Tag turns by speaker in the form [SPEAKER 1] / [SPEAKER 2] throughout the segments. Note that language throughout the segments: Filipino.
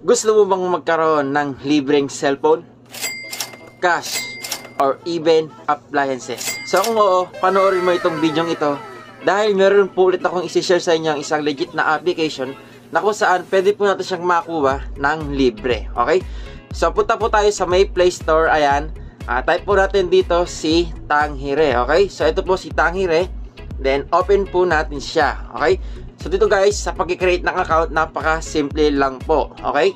[SPEAKER 1] Gusto mo bang magkaroon ng libreng cellphone, cash, or even appliances? So kung oo, panoorin mo itong video ito dahil meron po ulit akong isi-share sa inyo ang isang legit na application na kung saan pwede po natin siyang makuha ng libre. Okay? So punta po tayo sa may Play Store. Ayan. Type po natin dito si Tanghire. Okay? So ito po si Tanghire. Then open po natin siya. Okay? So dito guys, sa pag-create ng account, napaka-simple lang po. Okay?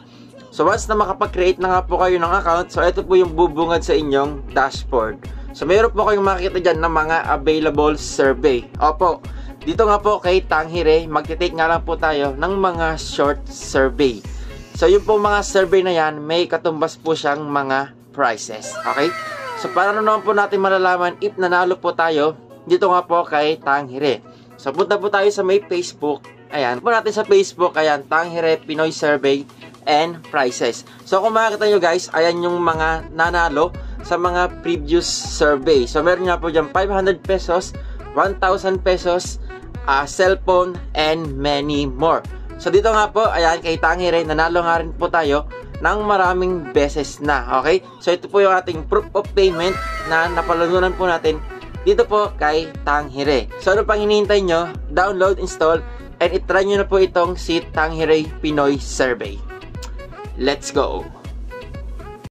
[SPEAKER 1] So once na makapag-create na nga po kayo ng account, so ito po yung bubungad sa inyong dashboard. So meron po kayong makikita dyan ng mga available survey. Opo, dito nga po kay Tanghire, magte-take nga lang po tayo ng mga short survey. So yung po mga survey na yan, may katumbas po siyang mga prices. Okay? So para naman po natin malalaman if nanalo po tayo, dito nga po kay Tanghire. So punta po tayo sa may Facebook. Ayan, po natin sa Facebook. Ayan, Tanghire Pinoy Survey and Prices. So kung makikita nyo guys, ayan yung mga nanalo sa mga previous survey. So meron nga po dyan 500 pesos, 1,000 pesos, cellphone, and many more. So dito nga po, ayan, kay Tanghire, nanalo nga rin po tayo ng maraming beses na. Okay? So ito po yung ating proof of payment na napalanunan po natin dito po kay Tanghire. So ano pang hinihintay nyo? Download, install, and itry nyo na po itong si Tanghire Pinoy Survey. Let's go!